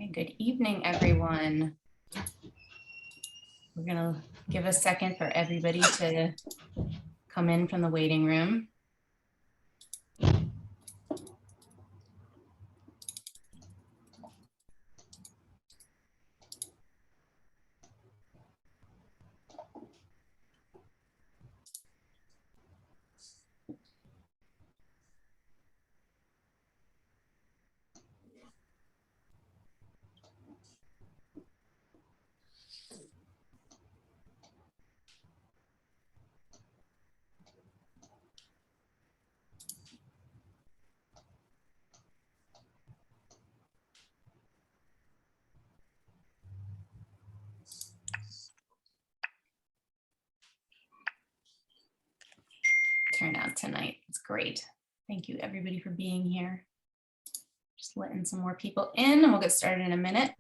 Okay, good evening, everyone. We're gonna give a second for everybody to come in from the waiting room. Turnout tonight. It's great. Thank you, everybody, for being here. Just letting some more people in, and we'll get started in a minute.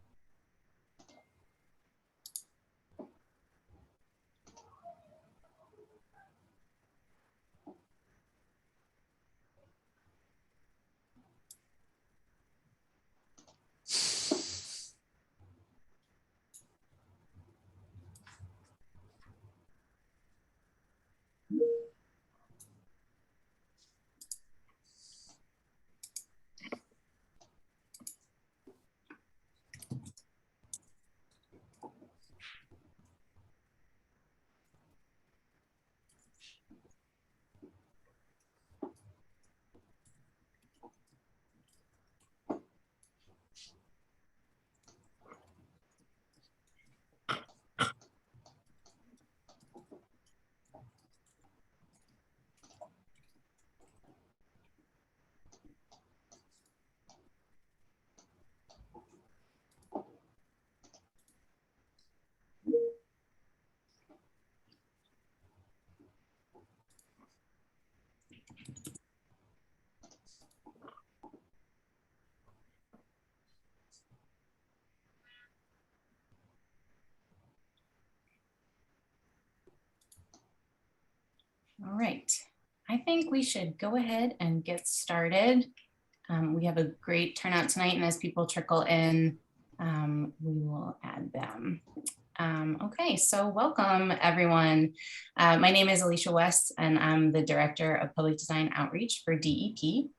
All right, I think we should go ahead and get started. We have a great turnout tonight, and as people trickle in, we will add them. Okay, so welcome everyone. My name is Alicia West, and I'm the Director of Public Design Outreach for DEP.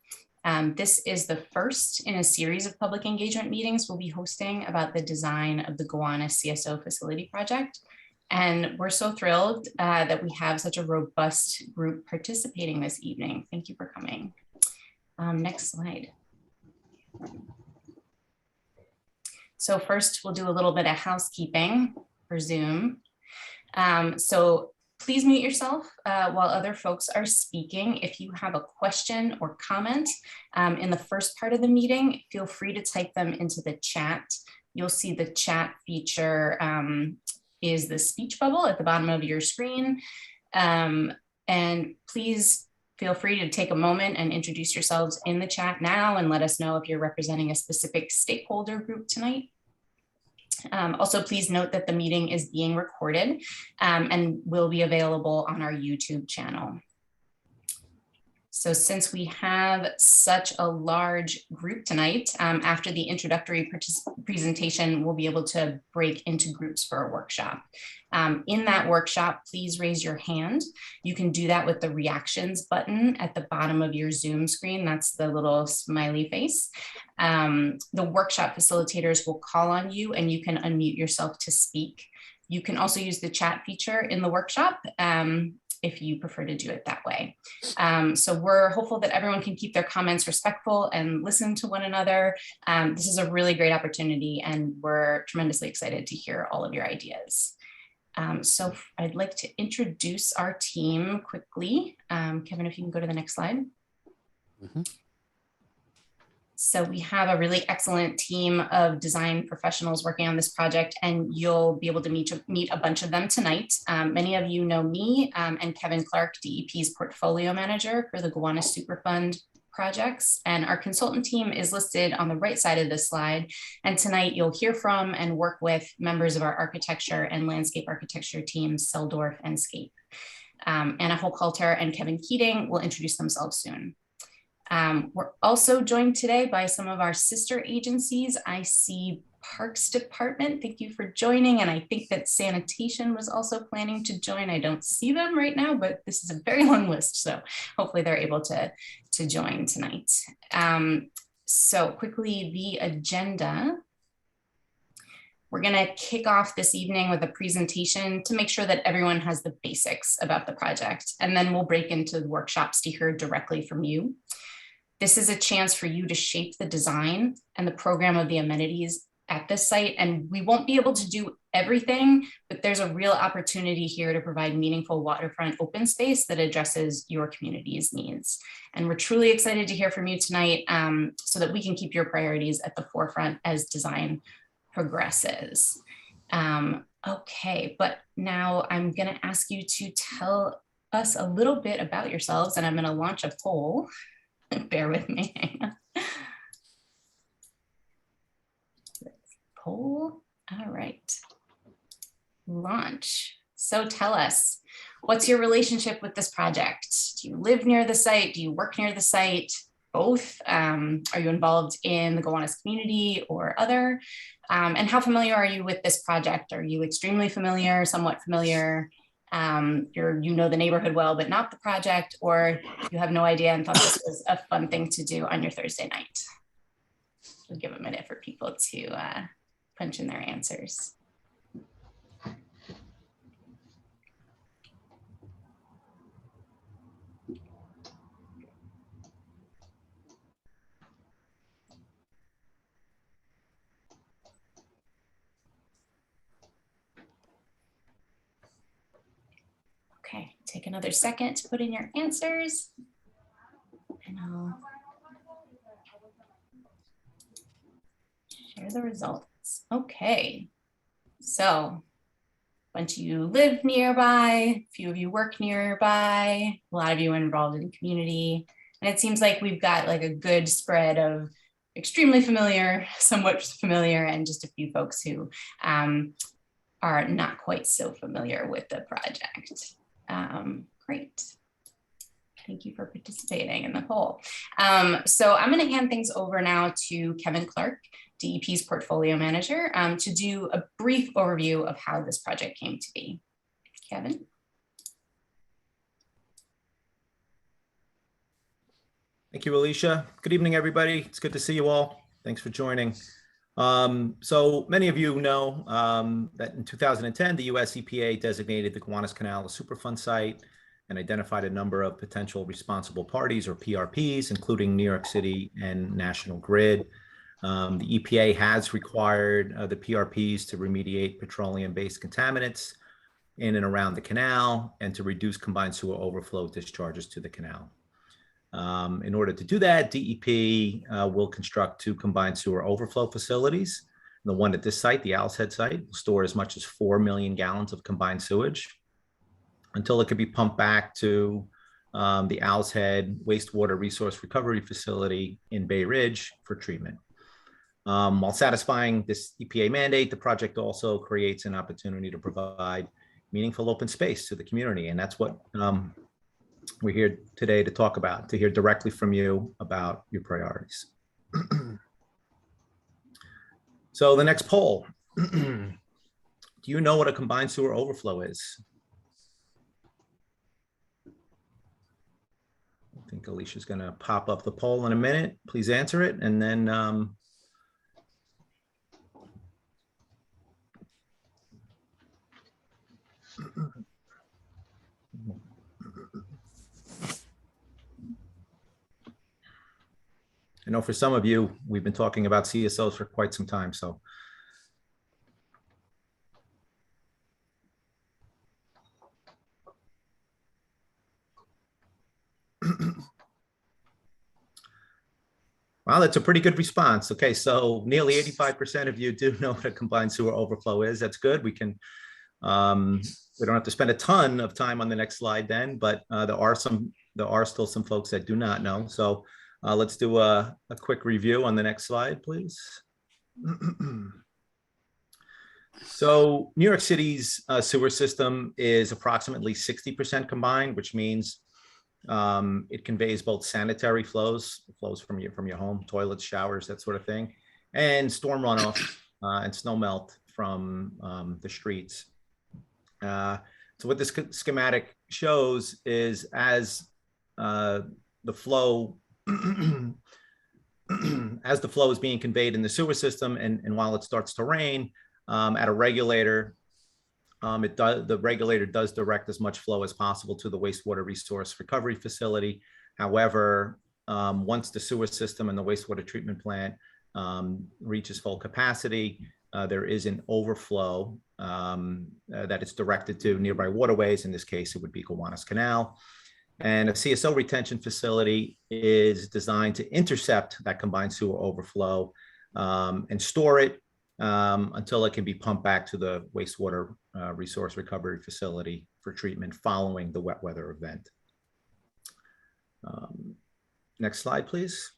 This is the first in a series of public engagement meetings we'll be hosting about the design of the Gowanus CSO facility project. And we're so thrilled that we have such a robust group participating this evening. Thank you for coming. Next slide. So first, we'll do a little bit of housekeeping for Zoom. So please mute yourself while other folks are speaking. If you have a question or comment in the first part of the meeting, feel free to type them into the chat. You'll see the chat feature is the speech bubble at the bottom of your screen. And please feel free to take a moment and introduce yourselves in the chat now and let us know if you're representing a specific stakeholder group tonight. Also, please note that the meeting is being recorded and will be available on our YouTube channel. So since we have such a large group tonight, after the introductory presentation, we'll be able to break into groups for a workshop. In that workshop, please raise your hand. You can do that with the reactions button at the bottom of your Zoom screen. That's the little smiley face. The workshop facilitators will call on you and you can unmute yourself to speak. You can also use the chat feature in the workshop if you prefer to do it that way. So we're hopeful that everyone can keep their comments respectful and listen to one another. This is a really great opportunity and we're tremendously excited to hear all of your ideas. So I'd like to introduce our team quickly. Kevin, if you can go to the next slide. Mm-hmm. So we have a really excellent team of design professionals working on this project, and you'll be able to meet a bunch of them tonight. Many of you know me and Kevin Clark, DEP's portfolio manager for the Gowanus Superfund projects. And our consultant team is listed on the right side of this slide. And tonight you'll hear from and work with members of our architecture and landscape architecture teams, Seldorf and Scape. Anna Hochhalter and Kevin Keating will introduce themselves soon. We're also joined today by some of our sister agencies. I see Parks Department. Thank you for joining. And I think that sanitation was also planning to join. I don't see them right now, but this is a very long list. So hopefully they're able to join tonight. So quickly, the agenda. We're going to kick off this evening with a presentation to make sure that everyone has the basics about the project, and then we'll break into the workshops to hear directly from you. This is a chance for you to shape the design and the program of the amenities at this site, and we won't be able to do everything, but there's a real opportunity here to provide meaningful waterfront open space that addresses your community's needs. And we're truly excited to hear from you tonight so that we can keep your priorities at the forefront as design progresses. Okay, but now I'm going to ask you to tell us a little bit about yourselves, and I'm going to launch a poll. Bear with me. Poll. All right. Launch. So tell us, what's your relationship with this project? Do you live near the site? Do you work near the site? Both? Are you involved in the Gowanus community or other? And how familiar are you with this project? Are you extremely familiar, somewhat familiar? You know the neighborhood well, but not the project, or you have no idea and thought this was a fun thing to do on your Thursday night? We'll give a minute for people to punch in their answers. Okay, take another second to put in your answers. And I'll share the results. Okay, so a bunch of you live nearby, a few of you work nearby, a lot of you are involved in the community. And it seems like we've got like a good spread of extremely familiar, somewhat familiar, and just a few folks who are not quite so familiar with the project. Great. Thank you for participating in the poll. So I'm going to hand things over now to Kevin Clark, DEP's portfolio manager, to do a brief overview of how this project came to be. Kevin. Thank you, Alicia. Good evening, everybody. It's good to see you all. Thanks for joining. So many of you know that in 2010, the US EPA designated the Gowanus Canal a Superfund site and identified a number of potential responsible parties, or PRPs, including New York City and National Grid. The EPA has required the PRPs to remediate petroleum-based contaminants in and around the canal and to reduce combined sewer overflow discharges to the canal. In order to do that, DEP will construct 2 combined sewer overflow facilities. The one at this site, the Owl's Head site, will store as much as 4 million gallons of combined sewage until it could be pumped back to the Owl's Head wastewater resource recovery facility in Bay Ridge for treatment. While satisfying this EPA mandate, the project also creates an opportunity to provide meaningful open space to the community. And that's what we're here today to talk about, to hear directly from you about your priorities. So the next poll, do you know what a combined sewer overflow is? I think Alicia's gonna pop up the poll in a minute. Please answer it, and then I know for some of you, we've been talking about CSOs for quite some time, so. Wow, that's a pretty good response. Okay, so nearly 85% of you do know what a combined sewer overflow is. That's good. We can, we don't have to spend a ton of time on the next slide then, but there are still some folks that do not know. So let's do a quick review on the next slide, please. So New York City's sewer system is approximately 60% combined, which means it conveys both sanitary flows from your home, toilets, showers, that sort of thing, and storm runoff and snow melt from the streets. So what this schematic shows is as the flow as the flow is being conveyed in the sewer system, and while it starts to rain, at a regulator, the regulator does direct as much flow as possible to the wastewater resource recovery facility. However, once the sewer system and the wastewater treatment plant reaches full capacity, there is an overflow that it's directed to nearby waterways. In this case, it would be Gowanus Canal. And a CSO retention facility is designed to intercept that combined sewer overflow and store it until it can be pumped back to the wastewater resource recovery facility for treatment following the wet weather event. Next slide, please.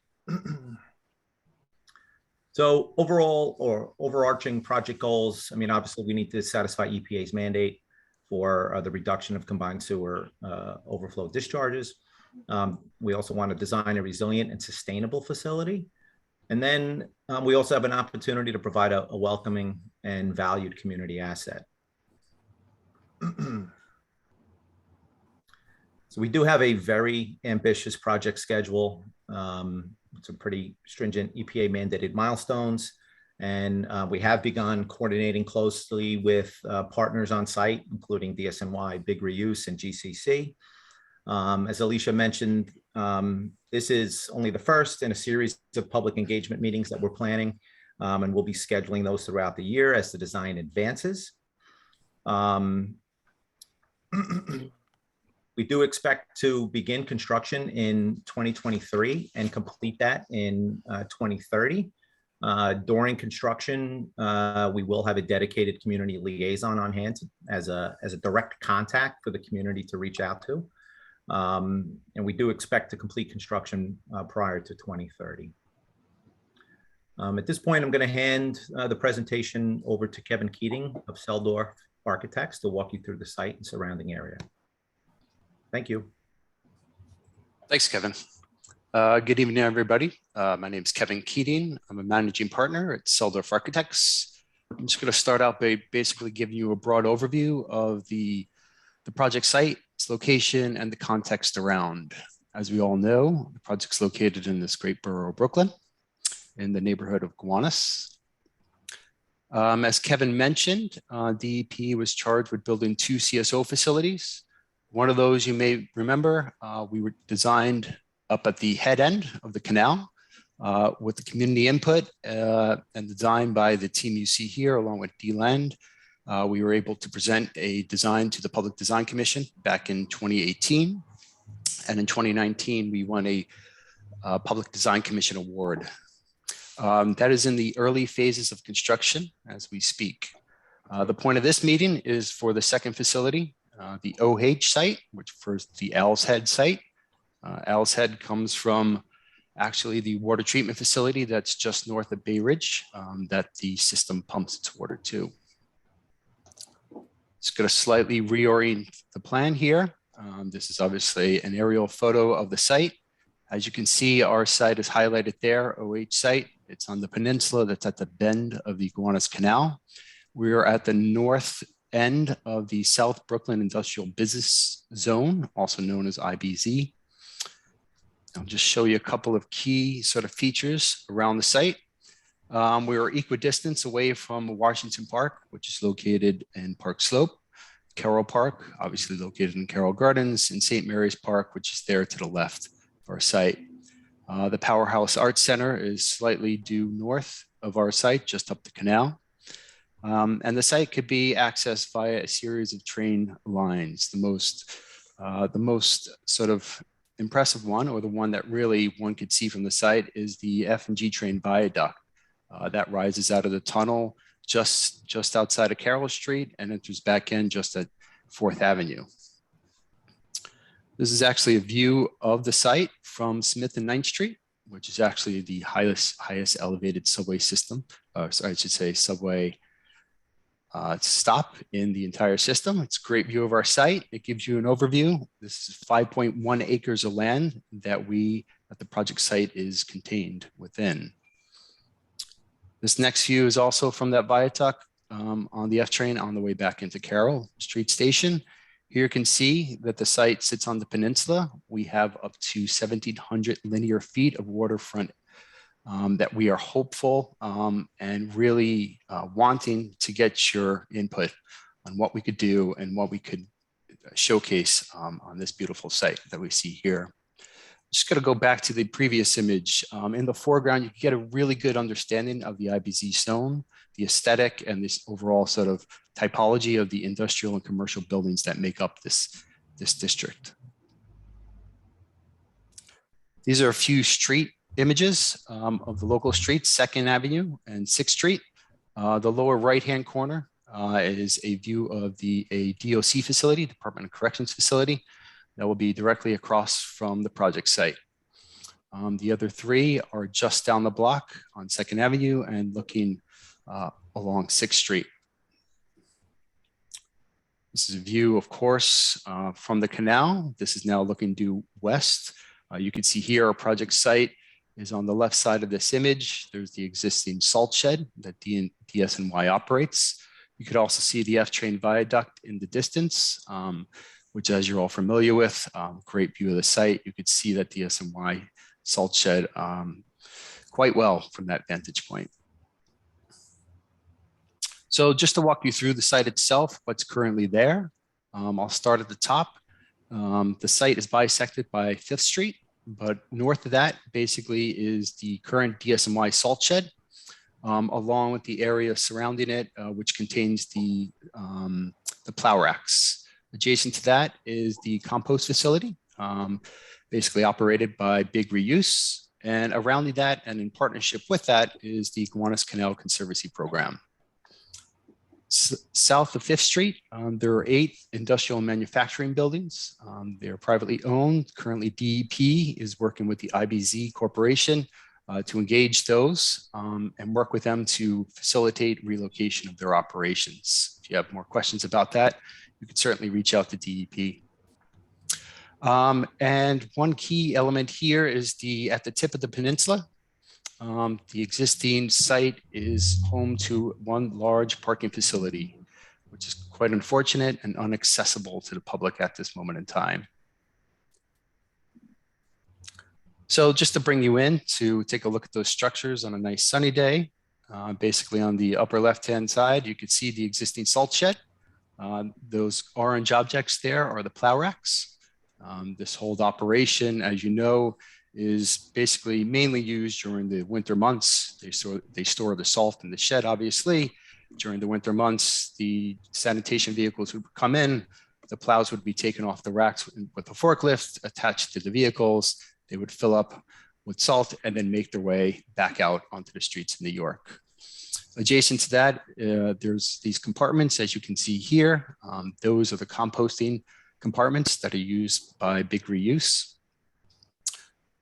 So overall, or overarching project goals, I mean, obviously we need to satisfy EPA's mandate for the reduction of combined sewer overflow discharges. We also want to design a resilient and sustainable facility. And then we also have an opportunity to provide a welcoming and valued community asset. So we do have a very ambitious project schedule. Some pretty stringent EPA mandated milestones. And we have begun coordinating closely with partners on site, including DSNY, Big Reuse, and GCC. As Alicia mentioned, this is only the first in a series of public engagement meetings that we're planning, and we'll be scheduling those throughout the year as the design advances. We do expect to begin construction in 2023 and complete that in 2030. During construction, we will have a dedicated community liaison on hand as a direct contact for the community to reach out to. And we do expect to complete construction prior to 2030. At this point, I'm going to hand the presentation over to Kevin Keating of Seldorf Architects to walk you through the site and surrounding area. Thank you. Thanks, Kevin. Good evening, everybody. My name is Kevin Keating. I'm a managing partner at Seldorf Architects. I'm just going to start out by basically giving you a broad overview of the project site, its location, and the context around. As we all know, the project's located in this great borough of Brooklyn, in the neighborhood of Gowanus. As Kevin mentioned, DEP was charged with building 2 CSO facilities. One of those, you may remember, we were designed up at the head end of the canal with the community input and designed by the team you see here, along with D-Land. We were able to present a design to the Public Design Commission back in 2018. And in 2019, we won a Public Design Commission award. That is in the early phases of construction as we speak. The point of this meeting is for the second facility, the OH site, which refers to the Owl's Head site. Owl's Head comes from actually the water treatment facility that's just north of Bay Ridge that the system pumps its water to. Just going to slightly reorient the plan here. This is obviously an aerial photo of the site. As you can see, our site is highlighted there, OH site. It's on the peninsula that's at the bend of the Gowanus Canal. We are at the north end of the South Brooklyn Industrial Business Zone, also known as IBZ. I'll just show you a couple of key sort of features around the site. We are equidistant away from Washington Park, which is located in Park Slope, Carroll Park, obviously located in Carroll Gardens, and St. Mary's Park, which is there to the left of our site. The Powerhouse Arts Center is slightly due north of our site, just up the canal. And the site could be accessed via a series of train lines. The most sort of impressive one, or the one that really one could see from the site, is the F&G train viaduct that rises out of the tunnel just outside of Carroll Street and enters back in just at 4th Avenue. This is actually a view of the site from Smith and 9th Street, which is actually the highest elevated subway system, sorry, I should say subway stop in the entire system. It's a great view of our site. It gives you an overview. This is 5.1 acres of land that the project site is contained within. This next view is also from that viaduct on the F train on the way back into Carroll Street Station. Here you can see that the site sits on the peninsula. We have up to 1,700 linear feet of waterfront that we are hopeful and really wanting to get your input on what we could do and what we could showcase on this beautiful site that we see here. Just going to go back to the previous image. In the foreground, you can get a really good understanding of the IBZ zone, the aesthetic, and this overall sort of typology of the industrial and commercial buildings that make up this district. These are a few street images of the local streets, 2nd Avenue and 6th Street. The lower right-hand corner is a view of a DOC facility, Department of Corrections facility, that will be directly across from the project site. The other 3 are just down the block on 2nd Avenue and looking along 6th Street. This is a view, of course, from the canal. This is now looking due west. You can see here our project site is on the left side of this image. There's the existing salt shed that DSNY operates. You could also see the F train viaduct in the distance, which, as you're all familiar with, great view of the site. You could see that DSNY salt shed quite well from that vantage point. So just to walk you through the site itself, what's currently there, I'll start at the top. The site is bisected by 5th Street, but north of that basically is the current DSNY salt shed, along with the area surrounding it, which contains the plow racks. Adjacent to that is the compost facility, basically operated by Big Reuse. And around that and in partnership with that is the Gowanus Canal Conservancy Program. South of 5th Street, there are 8 industrial and manufacturing buildings. They're privately owned. Currently, DEP is working with the IBZ Corporation to engage those and work with them to facilitate relocation of their operations. If you have more questions about that, you could certainly reach out to DEP. And one key element here is at the tip of the peninsula. The existing site is home to one large parking facility, which is quite unfortunate and inaccessible to the public at this moment in time. So just to bring you in to take a look at those structures on a nice sunny day, basically on the upper left-hand side, you can see the existing salt shed. Those orange objects there are the plow racks. This whole operation, as you know, is basically mainly used during the winter months. They store the salt in the shed, obviously. During the winter months, the sanitation vehicles would come in, the plows would be taken off the racks with a forklift attached to the vehicles. They would fill up with salt and then make their way back out onto the streets of New York. Adjacent to that, there's these compartments, as you can see here. Those are the composting compartments that are used by Big Reuse.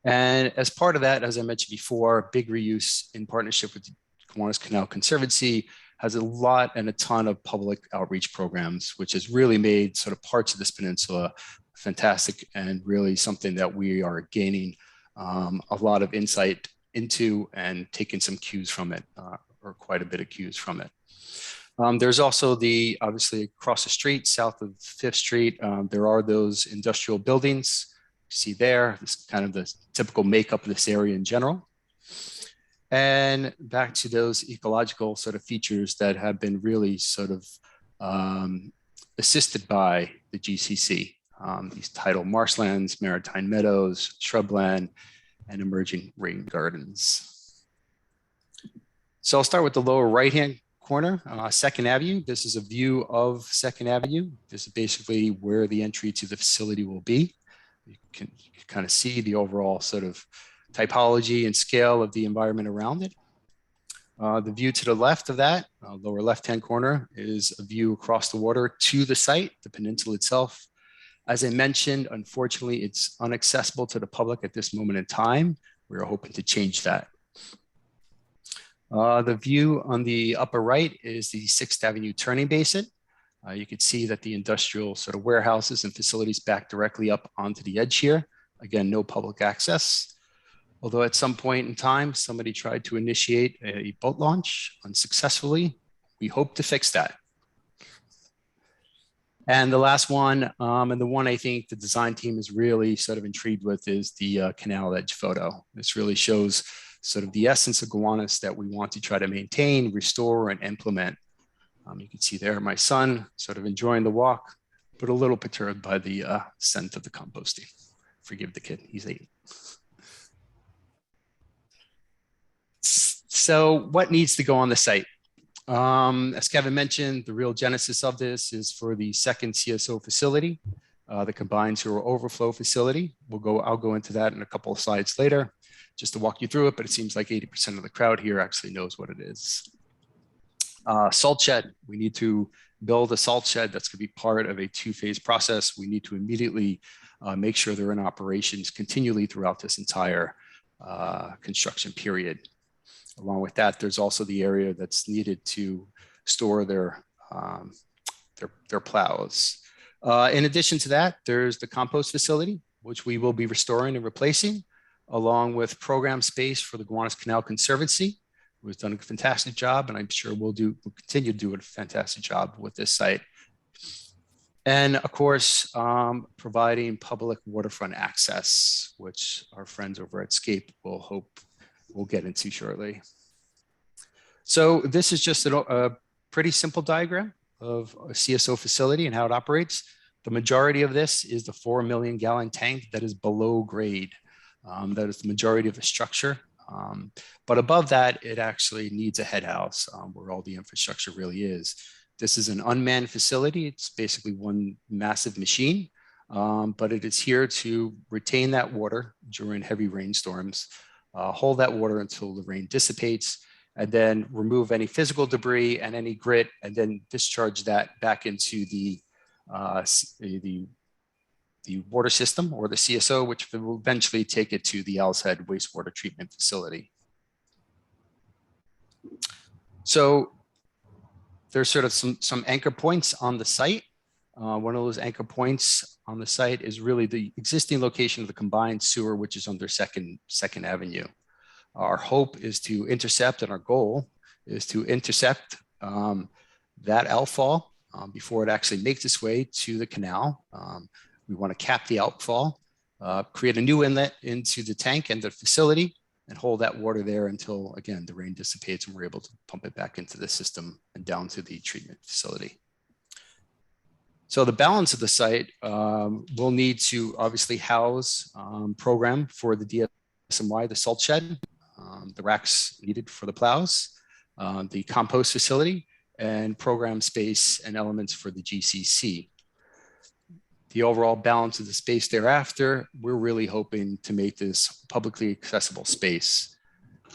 And as part of that, as I mentioned before, Big Reuse, in partnership with the Gowanus Canal Conservancy, has a lot and a ton of public outreach programs, which has really made sort of parts of this peninsula fantastic and really something that we are gaining a lot of insight into and taking some cues from it, or quite a bit of cues from it. There's also obviously across the street, south of 5th Street, there are those industrial buildings. You see there, this is kind of the typical makeup of this area in general. And back to those ecological sort of features that have been really sort of assisted by the GCC. These tidal marshlands, maritime meadows, shrubland, and emerging rain gardens. So I'll start with the lower right-hand corner, 2nd Avenue. This is a view of 2nd Avenue. This is basically where the entry to the facility will be. You can kind of see the overall sort of typology and scale of the environment around it. The view to the left of that, lower left-hand corner, is a view across the water to the site, the peninsula itself. As I mentioned, unfortunately, it's inaccessible to the public at this moment in time. We're hoping to change that. The view on the upper right is the 6th Avenue turning basin. You can see that the industrial sort of warehouses and facilities back directly up onto the edge here. Again, no public access. Although at some point in time, somebody tried to initiate a boat launch unsuccessfully. We hope to fix that. And the last one, and the one I think the design team is really sort of intrigued with, is the canal edge photo. This really shows sort of the essence of Gowanus that we want to try to maintain, restore, and implement. You can see there my son sort of enjoying the walk, but a little perturbed by the scent of the composting. Forgive the kid, he's 8. So what needs to go on the site? As Kevin mentioned, the real genesis of this is for the second CSO facility, the Combined Sewer Overflow facility. I'll go into that in a couple of slides later, just to walk you through it, but it seems like 80% of the crowd here actually knows what it is. Salt shed, we need to build a salt shed that's going to be part of a 2-phase process. We need to immediately make sure they're in operations continually throughout this entire construction period. Along with that, there's also the area that's needed to store their plows. In addition to that, there's the compost facility, which we will be restoring and replacing, along with program space for the Gowanus Canal Conservancy, who has done a fantastic job, and I'm sure we'll continue to do a fantastic job with this site. And of course, providing public waterfront access, which our friends over at Scape will hope we'll get into shortly. So this is just a pretty simple diagram of a CSO facility and how it operates. The majority of this is the 4 million gallon tank that is below grade. That is the majority of the structure. But above that, it actually needs a head house where all the infrastructure really is. This is an unmanned facility. It's basically one massive machine, but it is here to retain that water during heavy rainstorms, hold that water until the rain dissipates, and then remove any physical debris and any grit, and then discharge that back into the water system, or the CSO, which will eventually take it to the Owl's Head wastewater treatment facility. So there's sort of some anchor points on the site. One of those anchor points on the site is really the existing location of the combined sewer, which is under Second Avenue. Our hope is to intercept, and our goal is to intercept that outfall before it actually makes its way to the canal. We want to cap the outfall, create a new inlet into the tank and the facility, and hold that water there until, again, the rain dissipates and we're able to pump it back into the system and down to the treatment facility. So the balance of the site will need to obviously house program for the DSMY, the salt shed, the racks needed for the plows, the compost facility, and program space and elements for the GCC. The overall balance of the space thereafter, we're really hoping to make this publicly accessible space.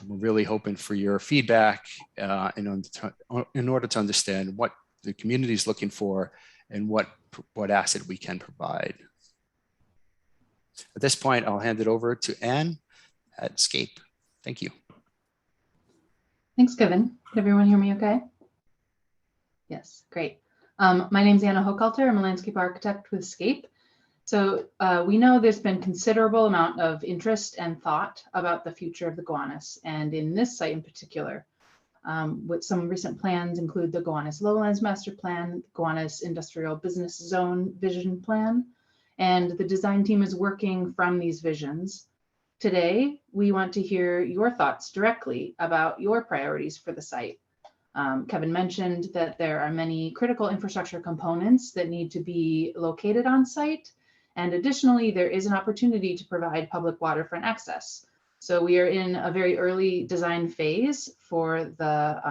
We're really hoping for your feedback in order to understand what the community is looking for and what asset we can provide. At this point, I'll hand it over to Anne at Scape. Thank you. Thanks, Kevin. Can everyone hear me okay? Yes, great. My name is Anna Hochhalter. I'm a landscape architect with Scape. So we know there's been considerable amount of interest and thought about the future of the Gowanus, and in this site in particular. With some recent plans include the Gowanus Lowlands Master Plan, Gowanus Industrial Business Zone Vision Plan, and the design team is working from these visions. Today, we want to hear your thoughts directly about your priorities for the site. Kevin mentioned that there are many critical infrastructure components that need to be located on site. And additionally, there is an opportunity to provide public waterfront access. So we are in a very early design phase for the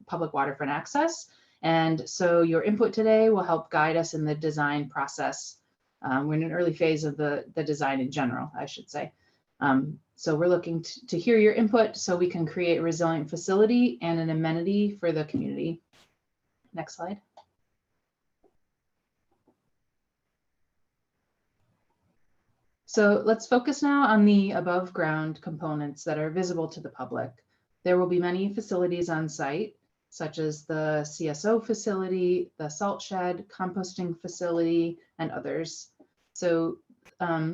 public waterfront access. And so your input today will help guide us in the design process. We're in an early phase of the design in general, I should say. So we're looking to hear your input so we can create a resilient facility and an amenity for the community. Next slide. So let's focus now on the above ground components that are visible to the public. There will be many facilities on site, such as the CSO facility, the salt shed, composting facility, and others. So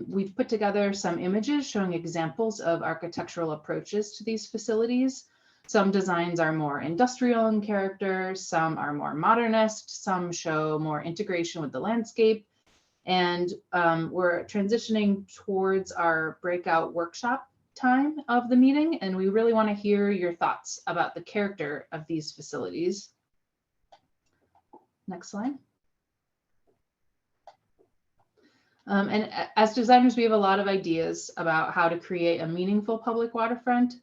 we've put together some images showing examples of architectural approaches to these facilities. Some designs are more industrial in character, some are more modernist, some show more integration with the landscape. And we're transitioning towards our breakout workshop time of the meeting, and we really want to hear your thoughts about the character of these facilities. Next slide. And as designers, we have a lot of ideas about how to create a meaningful public waterfront.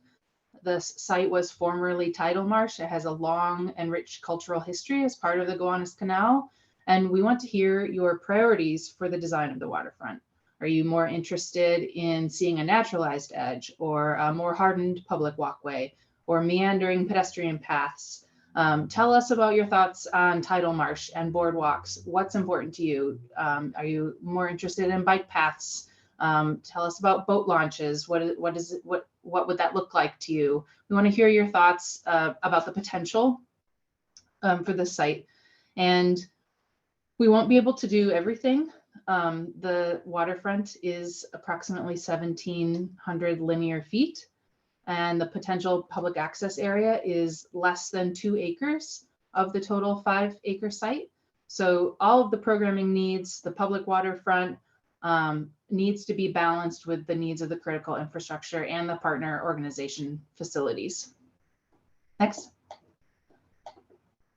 The site was formerly tidal marsh. It has a long and rich cultural history as part of the Gowanus Canal. And we want to hear your priorities for the design of the waterfront. Are you more interested in seeing a naturalized edge, or a more hardened public walkway, or meandering pedestrian paths? Tell us about your thoughts on tidal marsh and boardwalks. What's important to you? Are you more interested in bike paths? Tell us about boat launches. What would that look like to you? We want to hear your thoughts about the potential for this site. And we won't be able to do everything. The waterfront is approximately 1,700 linear feet, and the potential public access area is less than 2 acres of the total 5-acre site. So all of the programming needs, the public waterfront needs to be balanced with the needs of the critical infrastructure and the partner organization facilities. Next.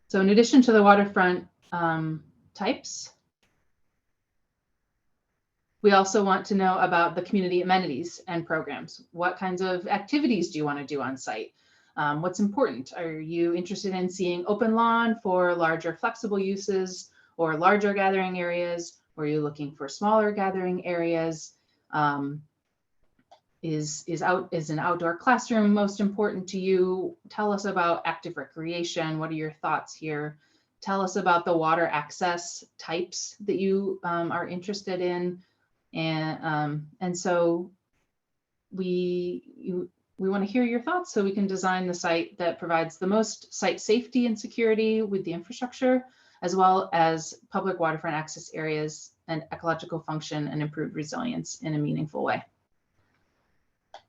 So in addition to the waterfront types, we also want to know about the community amenities and programs. What kinds of activities do you want to do on site? What's important? Are you interested in seeing open lawn for larger flexible uses or larger gathering areas? Or are you looking for smaller gathering areas? Is an outdoor classroom most important to you? Tell us about active recreation. What are your thoughts here? Tell us about the water access types that you are interested in. And so we want to hear your thoughts so we can design the site that provides the most site safety and security with the infrastructure, as well as public waterfront access areas and ecological function and improved resilience in a meaningful way.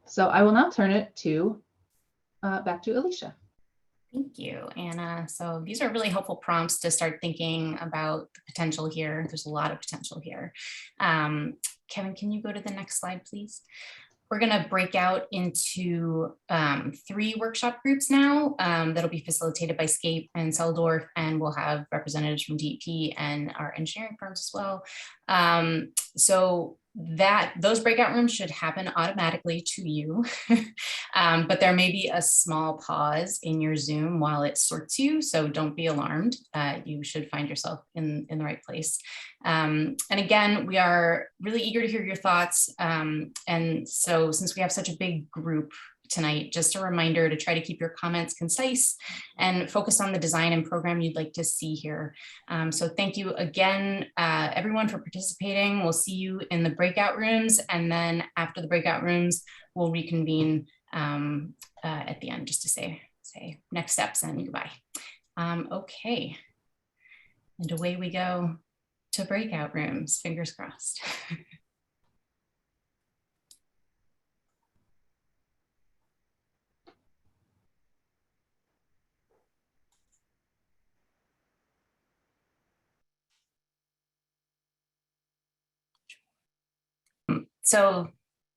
So I will now turn it to back to Alicia. Thank you, Anna. So these are really helpful prompts to start thinking about the potential here. There's a lot of potential here. Kevin, can you go to the next slide, please? We're going to break out into 3 workshop groups now that'll be facilitated by Scape and Seldorf, and we'll have representatives from DEP and our engineering firms as well. So those breakout rooms should happen automatically to you, but there may be a small pause in your Zoom while it sorts you, so don't be alarmed. You should find yourself in the right place. And again, we are really eager to hear your thoughts. And so since we have such a big group tonight, just a reminder to try to keep your comments concise and focus on the design and program you'd like to see here. So thank you again, everyone, for participating. We'll see you in the breakout rooms, and then after the breakout rooms, we'll reconvene at the end just to say next steps and goodbye. Okay, and away we go to breakout rooms, fingers crossed. So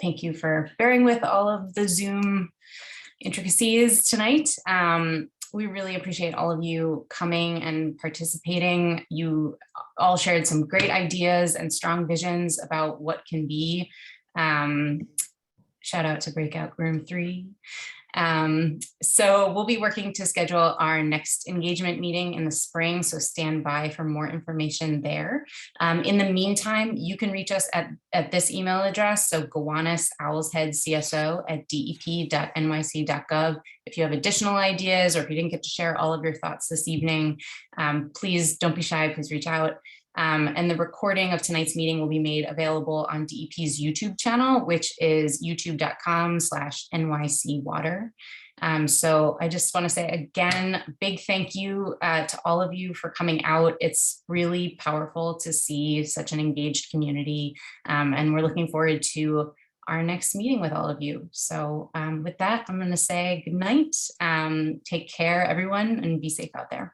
thank you for bearing with all of the Zoom intricacies tonight. We really appreciate all of you coming and participating. You all shared some great ideas and strong visions about what can be. Shout out to Breakout Room 3. So we'll be working to schedule our next engagement meeting in the spring, so stand by for more information there. In the meantime, you can reach us at this email address, so Gowanus owlshead.CSO@dep.nyc.gov. If you have additional ideas, or if you didn't get to share all of your thoughts this evening, please don't be shy, please reach out. And the recording of tonight's meeting will be made available on DEP's YouTube channel, which is youtube.com/NYCwater. So I just want to say again, big thank you to all of you for coming out. It's really powerful to see such an engaged community. And we're looking forward to our next meeting with all of you. So with that, I'm going to say good night. Take care, everyone, and be safe out there.